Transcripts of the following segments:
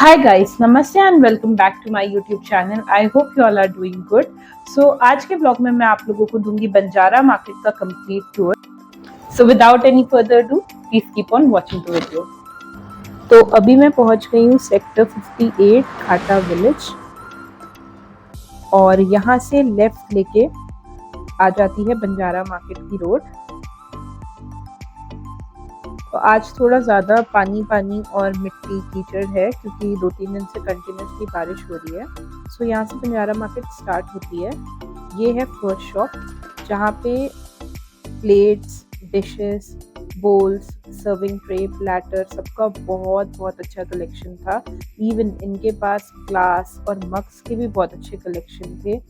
Hi guys, नमस्ते and welcome back to my YouTube channel. I hope you all are doing good. So आज के blog में मैं आप लोगों को दूंगी बंजारा मार्केट का complete tour. So without any further ado please keep on watching the video. तो अभी मैं पहुंच गई हूँ सेक्टर 58 खाटा विलेज, और यहाँ से लेफ्ट लेके आ जाती है बंजारा मार्केट की रोड। तो आज थोड़ा ज़्यादा पानी पानी और मिट्टी कीचड़ है क्योंकि 2-3 दिन से कंटिन्यूसली बारिश हो रही है। सो यहाँ से बंजारा मार्केट स्टार्ट होती है। ये है फर्स्ट शॉप जहाँ पे plates, dishes, bowls, serving tray, platter सबका बहुत बहुत अच्छा कलेक्शन था। इवन इनके पास ग्लास और मग्स के भी बहुत अच्छे कलेक्शन थे,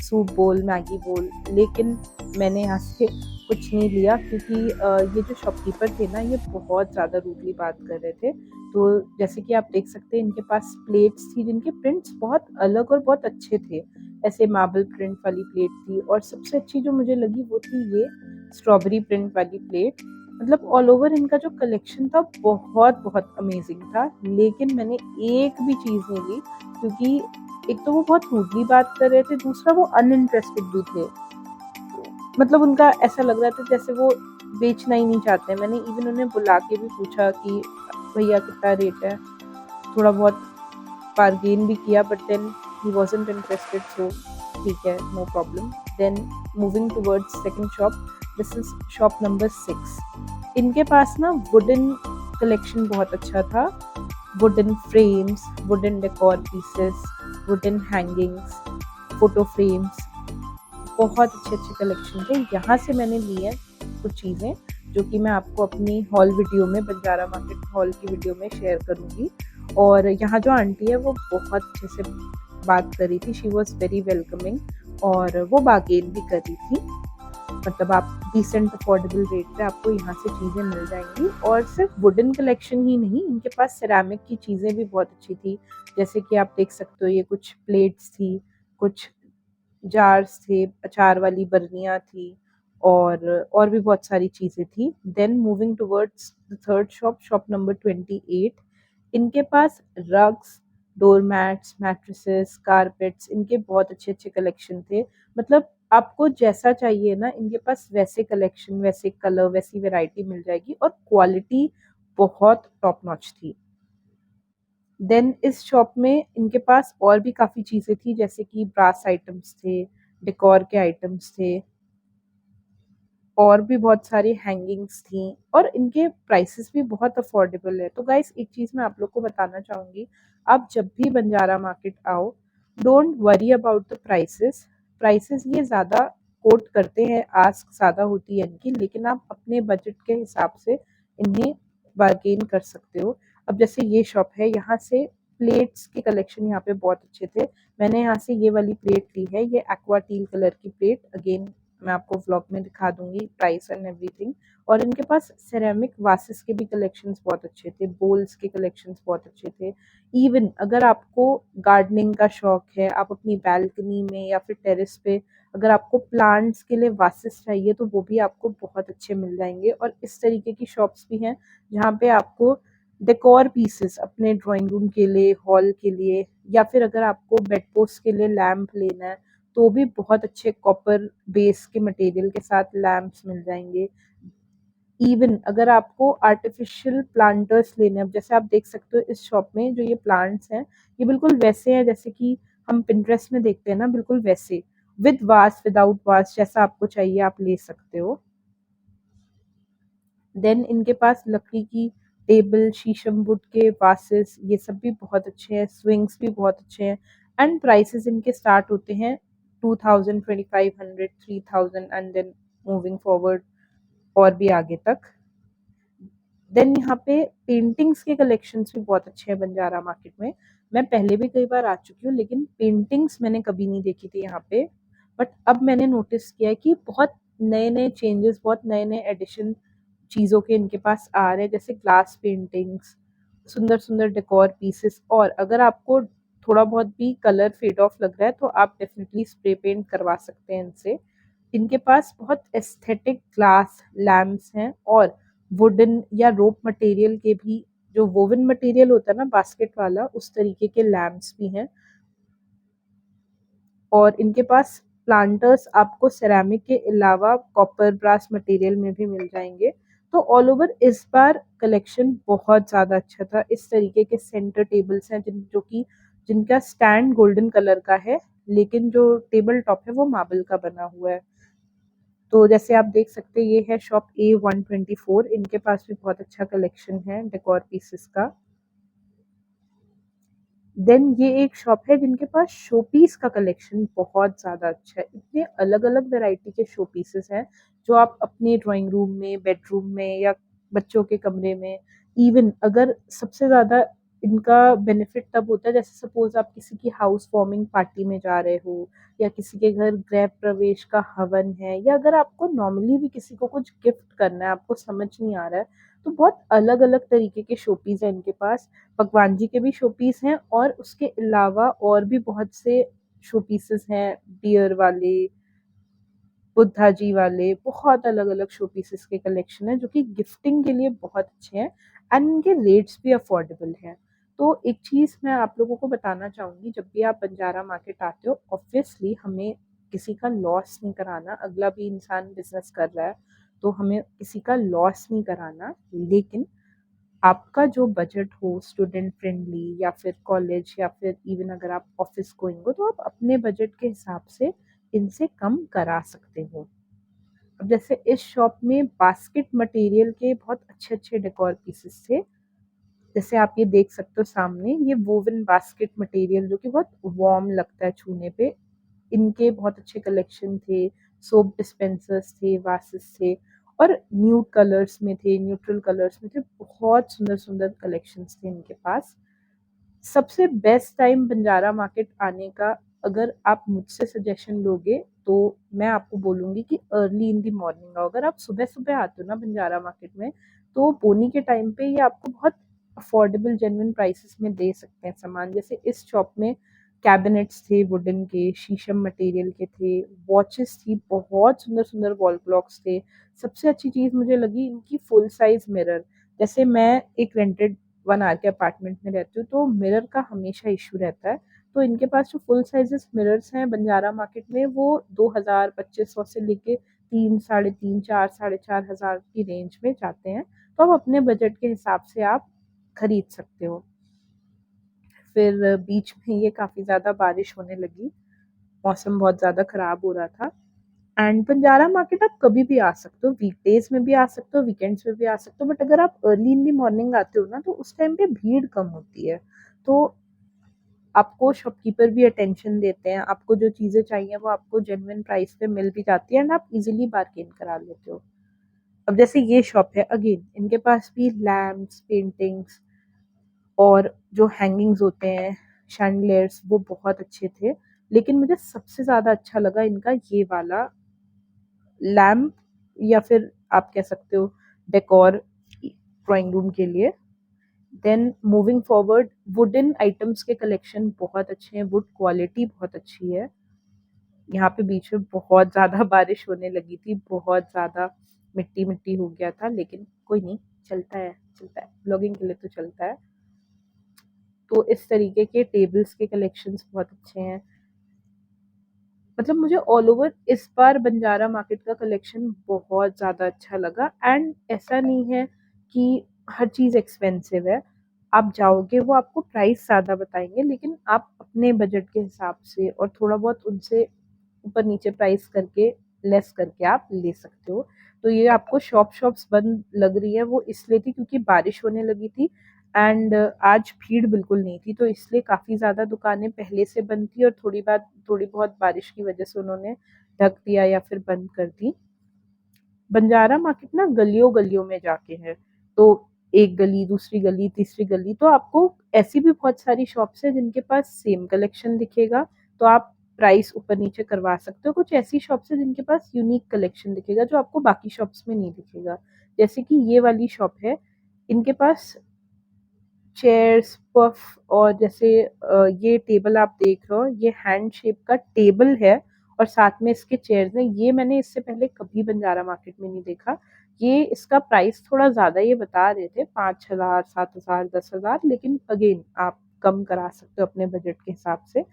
सूप बोल, मैगी बोल। लेकिन मैंने यहाँ से कुछ नहीं लिया क्योंकि ये जो शॉपकीपर थे ना, ये बहुत ज़्यादा रूडली बात कर रहे थे। तो जैसे कि आप देख सकते हैं, इनके पास प्लेट्स थी जिनके प्रिंट्स बहुत अलग और बहुत अच्छे थे। ऐसे मार्बल प्रिंट वाली प्लेट थी, और सबसे अच्छी जो मुझे लगी वो थी ये स्ट्रॉबेरी प्रिंट वाली प्लेट। मतलब ऑल ओवर इनका जो कलेक्शन था बहुत बहुत अमेजिंग था। लेकिन मैंने एक भी चीज़ नहीं ली क्योंकि एक तो वो बहुत रूडली बात कर रहे थे, दूसरा वो अनइंटरेस्टेड भी थे। मतलब उनका ऐसा लग रहा था जैसे वो बेचना ही नहीं चाहते। मैंने इवन उन्हें बुला के भी पूछा कि भैया कितना रेट है, थोड़ा बहुत बार्गेन भी किया, but then he wasn't interested. So ठीक है, no problem. Then moving towards second shop, this is shop number 6। इनके पास ना वुडन कलेक्शन बहुत अच्छा था। Wooden frames, wooden decor pieces, wooden hangings, photo frames, बहुत अच्छे अच्छे कलेक्शन थे। यहाँ से मैंने ली है कुछ चीज़ें जो कि मैं आपको अपनी हॉल वीडियो में, बंजारा मार्केट हॉल की वीडियो में शेयर करूँगी। और यहाँ जो आंटी है वो बहुत अच्छे से बात कर रही थी, शी वॉज वेरी वेलकमिंग, और वो बार्गेन भी कर रही थी। मतलब आप डिसेंट अफोर्डेबल रेट पे आपको यहाँ से चीज़ें मिल जाएंगी। और सिर्फ वुडन कलेक्शन ही नहीं, इनके पास सिरेमिक की चीज़ें भी बहुत अच्छी थी। जैसे कि आप देख सकते हो, ये कुछ प्लेट्स थी, कुछ जार्स थे, अचार वाली बर्नियाँ थी, और भी बहुत सारी चीज़ें थी। Then moving towards the third shop, shop number 28। इनके पास रग्स, डोरमैट्स, मैट्रेसेस, कारपेट्स, इनके बहुत अच्छे अच्छे कलेक्शन थे। मतलब आपको जैसा चाहिए ना, इनके पास वैसे कलेक्शन, वैसे कलर, वैसी वैरायटी मिल जाएगी, और क्वालिटी बहुत टॉप नॉच थी। देन इस शॉप में इनके पास और भी काफ़ी चीज़ें थी, जैसे कि ब्रास आइटम्स थे, डेकोर के आइटम्स थे, और भी बहुत सारी हैंगिंग्स थी, और इनके प्राइसेस भी बहुत अफोर्डेबल है। तो गाइस, एक चीज़ मैं आप लोग को बताना चाहूँगी, आप जब भी बंजारा मार्केट आओ, don't worry about the prices. Prices ये ज़्यादा कोट करते हैं, आस्क ज़्यादा होती है इनकी, लेकिन आप अपने बजट के हिसाब से इन्हें बार्गेन कर सकते हो। अब जैसे ये शॉप है, यहाँ से प्लेट्स के कलेक्शन यहाँ पे बहुत अच्छे थे। मैंने यहाँ से ये वाली प्लेट ली है, ये एक्वा टील कलर की प्लेट। अगेन मैं आपको व्लॉग में दिखा दूंगी प्राइस एंड एवरीथिंग। और इनके पास सिरेमिक वासेस के भी कलेक्शंस बहुत अच्छे थे, बोल्स के कलेक्शंस बहुत अच्छे थे। इवन अगर आपको गार्डनिंग का शौक है, आप अपनी बैल्कनी में या फिर टेरेस पे अगर आपको प्लांट्स के लिए वासेस चाहिए, तो वो भी आपको बहुत अच्छे मिल जाएंगे। और इस तरीके की शॉप्स भी हैं जहाँ पे आपको डेकोर पीसेस अपने ड्राइंग रूम के लिए, हॉल के लिए, या फिर अगर आपको बेड पोस्ट के लिए लैम्प लेना है, तो भी बहुत अच्छे कॉपर बेस के मटेरियल के साथ लैम्प्स मिल जाएंगे। इवन अगर आपको आर्टिफिशियल प्लांटर्स लेने हैं, जैसे आप देख सकते हो इस शॉप में जो ये प्लांट्स हैं, ये बिल्कुल वैसे हैं जैसे कि हम पिंटरेस्ट में देखते हैं ना, बिल्कुल वैसे, विद वास, विदाउट वास, जैसा आपको चाहिए आप ले सकते हो। देन इनके पास लकड़ी की टेबल, शीशम वुड के वासेस, ये सब भी बहुत अच्छे हैं, स्विंग्स भी बहुत अच्छे हैं। एंड प्राइसेस इनके स्टार्ट होते हैं 2000, 2500, 3000, एंड देन मूविंग फॉरवर्ड और भी आगे तक। देन यहाँ पे पेंटिंग्स के कलेक्शंस भी बहुत अच्छे हैं बंजारा मार्केट में। मैं पहले भी कई बार आ चुकी हूँ, लेकिन पेंटिंग्स मैंने कभी नहीं देखी थी यहाँ पे। बट अब मैंने नोटिस किया है कि बहुत नए नए चेंजेस, बहुत नए नए एडिशन चीज़ों के इनके पास आ रहे हैं, जैसे ग्लास पेंटिंग्स, सुंदर सुंदर डेकोर पीसेस। और अगर आपको थोड़ा बहुत भी कलर फेड ऑफ लग रहा है, तो आप डेफिनेटली स्प्रे पेंट करवा सकते हैं इनसे। इनके पास बहुत एस्थेटिक ग्लास लैम्प्स हैं, और वुडन या रोप मटेरियल के भी जो वोवन मटेरियल होता है ना बास्केट वाला, उस तरीके के लैम्प्स भी हैं। और इनके पास प्लांटर्स आपको सेरामिक के अलावा कॉपर ब्रास मटेरियल में भी मिल जाएंगे। तो ऑल ओवर इस बार कलेक्शन बहुत ज़्यादा अच्छा था। इस तरीके के सेंटर टेबल्स हैं जिनका स्टैंड गोल्डन कलर का है, लेकिन जो टेबल टॉप है वो मार्बल का बना हुआ है। तो जैसे आप देख सकते हैं, ये है शॉप A124। इनके पास भी बहुत अच्छा कलेक्शन है डेकोर पीसेस का। देन ये एक शॉप है जिनके पास शो पीस का कलेक्शन बहुत ज़्यादा अच्छा है। इतने अलग अलग वैरायटी के शो पीसेस हैं जो आप अपने ड्राइंग रूम में, बेडरूम में या बच्चों के कमरे में, इवन अगर सबसे ज़्यादा इनका बेनिफिट तब होता है जैसे सपोज आप किसी की हाउस वार्मिंग पार्टी में जा रहे हो, या किसी के घर गृह प्रवेश का हवन है, या अगर आपको नॉर्मली भी किसी को कुछ गिफ्ट करना है, आपको समझ नहीं आ रहा है, तो बहुत अलग अलग तरीके के शो पीस है इनके पास। भगवान जी के भी शो पीस हैं और उसके अलावा और भी बहुत से शो पीसेस हैं, डियर वाले, बुद्धा जी वाले, बहुत अलग अलग शो पीसेस के कलेक्शन है जो कि गिफ्टिंग के लिए बहुत अच्छे हैं एंड इनके रेट्स भी अफोर्डेबल हैं। तो एक चीज़ मैं आप लोगों को बताना चाहूँगी, जब भी आप बंजारा मार्केट आते हो, ऑब्वियसली हमें किसी का लॉस नहीं कराना। अगला भी इंसान बिजनेस कर रहा है तो हमें किसी का लॉस नहीं कराना, लेकिन आपका जो बजट हो स्टूडेंट फ्रेंडली या फिर कॉलेज या फिर इवन अगर आप ऑफिस गोइंग हो, तो आप अपने बजट के हिसाब से इनसे कम करा सकते हो। अब जैसे इस शॉप में बास्केट मटेरियल के बहुत अच्छे अच्छे डेकोर पीसेस थे। जैसे आप ये देख सकते हो सामने, ये वोवन बास्केट मटेरियल जो कि बहुत वार्म लगता है छूने पे। इनके बहुत अच्छे कलेक्शन थे। सोप डिस्पेंसर्स थे, वासेस थे, और न्यूड कलर्स में थे, न्यूट्रल कलर्स में थे। बहुत सुंदर सुंदर कलेक्शंस थे इनके पास। सबसे बेस्ट टाइम बंजारा मार्केट आने का अगर आप मुझसे सजेशन लोगे तो मैं आपको बोलूँगी कि अर्ली इन द मॉर्निंग आओ। अगर आप सुबह-सुबह आते हो ना बंजारा मार्केट में, तो बोनी के टाइम पे ये आपको बहुत अफोर्डेबल जेन्युइन प्राइसेस में दे सकते हैं सामान। जैसे इस शॉप में कैबिनेट्स थे वुडन के, शीशम मटेरियल के थे, वॉचेस थी, बहुत सुंदर-सुंदर वॉल क्लॉक्स थे। सबसे अच्छी चीज़ मुझे लगी इनकी फुल साइज़ मिरर। जैसे मैं एक रेंटेड 1 आर के अपार्टमेंट में रहती हूँ, तो मिरर का हमेशा इश्यू रहता है। तो इनके पास जो फुल साइज़ेस मिरर्स हैं बंजारा मार्केट में, वो 2000 2500 से लेके 3 साढ़े 3 4 साढ़े 4 हज़ार की रेंज में जाते हैं। तो आप अपने बजट के हिसाब से आप खरीद सकते हो। फिर बीच में ये काफ़ी ज़्यादा बारिश होने लगी, मौसम बहुत ज़्यादा ख़राब हो रहा था। एंड बंजारा मार्केट आप कभी भी आ सकते हो, वीकडेज़ में भी आ सकते हो, वीकेंड्स में भी आ सकते हो, बट अगर आप अर्ली इन द मॉर्निंग आते हो ना, तो उस टाइम पे भीड़ कम होती है। तो आपको शॉपकीपर भी अटेंशन देते हैं, आपको जो चीज़ें चाहिए वो आपको जेन्युइन प्राइस पे मिल भी जाती है एंड आप इज़िली बार्गेन करा लेते हो। अब जैसे ये शॉप है, अगेन इनके पास भी लैम्प्स, पेंटिंग्स और जो हैंगिंग्स होते हैं, शैंडलियर्स, वो बहुत अच्छे थे। लेकिन मुझे सबसे ज़्यादा अच्छा लगा इनका ये वाला लैम्प, या फिर आप कह सकते हो डेकोर ड्राइंग रूम के लिए। Then moving forward, wooden items के कलेक्शन बहुत अच्छे हैं, वुड क्वालिटी बहुत अच्छी है। यहाँ पे बीच में बहुत ज़्यादा बारिश होने लगी थी, बहुत ज़्यादा मिट्टी मिट्टी हो गया था, लेकिन कोई नहीं, चलता है चलता है, ब्लॉगिंग के लिए तो चलता है। तो इस तरीके के टेबल्स के कलेक्शंस बहुत अच्छे हैं। मतलब मुझे ऑल ओवर इस बार बंजारा मार्केट का कलेक्शन बहुत ज़्यादा अच्छा लगा। एंड ऐसा नहीं है कि हर चीज़ एक्सपेंसिव है। आप जाओगे वो आपको प्राइस ज़्यादा बताएंगे, लेकिन आप अपने बजट के हिसाब से और थोड़ा बहुत उनसे ऊपर नीचे प्राइस करके, लेस करके आप ले सकते हो। तो ये आपको शॉप्स बंद लग रही है, वो इसलिए थी क्योंकि बारिश होने लगी थी एंड आज भीड़ बिल्कुल नहीं थी, तो इसलिए काफ़ी ज़्यादा दुकानें पहले से बंद थी और थोड़ी बहुत बारिश की वजह से उन्होंने ढक दिया या फिर बंद कर दी। बंजारा मार्केट ना गलियों-गलियों में जाके है, तो एक गली, दूसरी गली, तीसरी गली, तो आपको ऐसी भी बहुत सारी शॉप्स हैं जिनके पास सेम कलेक्शन दिखेगा, तो आप प्राइस ऊपर-नीचे करवा सकते हो। कुछ ऐसी शॉप्स हैं जिनके पास यूनिक कलेक्शन दिखेगा जो आपको बाकी शॉप्स में नहीं दिखेगा। जैसे कि ये वाली शॉप है, इनके पास चेयर्स, पफ, और जैसे ये टेबल आप देख रहे हो, ये हैंड शेप का टेबल है और साथ में इसके चेयर्स हैं। ये मैंने इससे पहले कभी बंजारा मार्केट में नहीं देखा। ये इसका प्राइस थोड़ा ज़्यादा ये बता रहे थे, 5,000, 7,000, 10,000, लेकिन अगेन आप कम करा सकते हो अपने बजट के हिसाब से।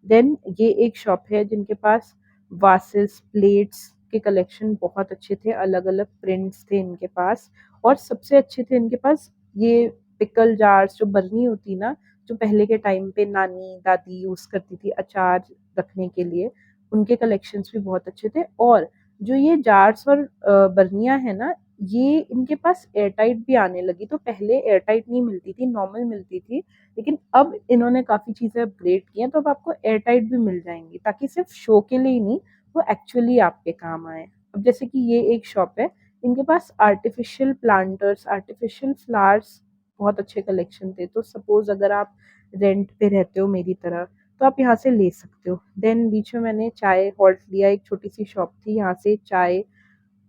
देन ये एक शॉप है जिनके पास वासेस, प्लेट्स के कलेक्शन बहुत अच्छे थे, अलग-अलग प्रिंट्स थे इनके पास, और सबसे अच्छे थे इनके पास ये पिकल जार्स, जो बरनी होती ना, जो पहले के टाइम पे नानी, दादी यूज़ करती थी अचार रखने के लिए, उनके कलेक्शंस भी बहुत अच्छे थे। और जो ये जार्स और बरनियाँ हैं ना, ये इनके पास एयर टाइट भी आने लगी। तो पहले एयर टाइट नहीं मिलती थी, नॉर्मल मिलती थी, लेकिन अब इन्होंने काफ़ी चीज़ें अपग्रेड की हैं, तो अब आपको एयर टाइट भी मिल जाएँगी, ताकि सिर्फ शो के लिए ही नहीं, वो एक्चुअली आपके काम आएँ। अब जैसे कि ये एक शॉप है, इनके पास आर्टिफ़िशियल प्लांटर्स, आर्टिफ़िशियल फ्लावर्स बहुत अच्छे कलेक्शन थे। तो सपोज़ अगर आप रेंट पे रहते हो मेरी तरह, तो आप यहाँ से ले सकते हो। देन बीच में मैंने चाय हॉल्ट लिया, एक छोटी-सी शॉप थी, यहाँ से चाय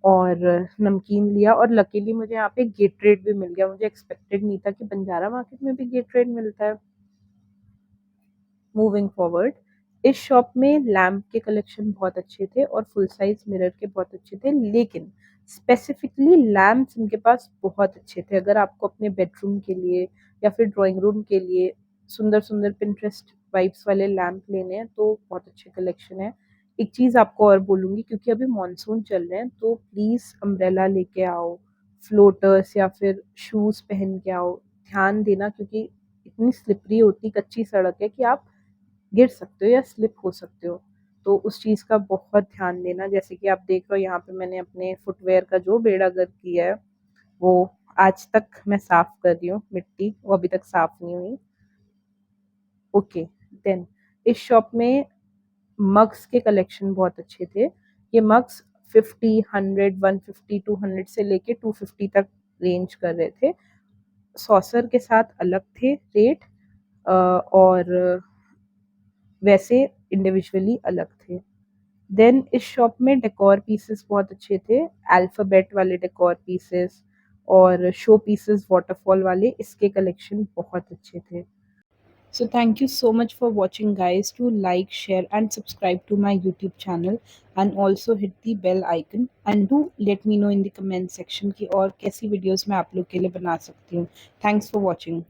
और नमकीन लिया, और लकीली मुझे यहाँ पे गेटरेड भी मिल गया। मुझे एक्सपेक्टेड नहीं था कि बंजारा मार्केट में भी गेटरेड मिलता है। मूविंग फॉरवर्ड, इस शॉप में लैम्प के कलेक्शन बहुत अच्छे थे और फुल साइज मिरर के बहुत अच्छे थे, लेकिन स्पेसिफिकली लैम्प्स इनके पास बहुत अच्छे थे। अगर आपको अपने बेडरूम के लिए या फिर ड्राइंग रूम के लिए सुंदर सुंदर पिंटरेस्ट वाइब्स वाले लैम्प लेने हैं, तो बहुत अच्छे कलेक्शन है। एक चीज़ आपको और बोलूँगी, क्योंकि अभी मानसून चल रहे हैं, तो प्लीज़ अम्ब्रेला लेके आओ, फ्लोटर्स या फिर शूज़ पहन के आओ। ध्यान देना, क्योंकि इतनी स्लिपरी होती कच्ची सड़क है कि आप गिर सकते हो या स्लिप हो सकते हो। तो उस चीज़ का बहुत ध्यान देना। जैसे कि आप देख रहे हो, यहाँ पे मैंने अपने फुटवियर का जो बेड़ा गर्क किया है, वो आज तक मैं साफ़ कर रही हूँ, मिट्टी वो अभी तक साफ़ नहीं हुई। ओके, देन इस शॉप में मग्स के कलेक्शन बहुत अच्छे थे। ये मग्स 50, 100, 150, 200 से लेके 250 तक रेंज कर रहे थे। सॉसर के साथ अलग थे रेट, और वैसे इंडिविजुअली अलग थे। देन इस शॉप में डेकोर पीसेस बहुत अच्छे थे, अल्फ़ाबेट वाले डेकोर पीसेस और शो पीसेस वॉटरफॉल वाले, इसके कलेक्शन बहुत अच्छे थे। So thank you so much for watching guys. Do like, share and subscribe to my YouTube channel, and also hit the bell icon, and do let me know in the comment section कि और कैसी videos मैं आप लोग के लिए बना सकती हूँ. Thanks for watching.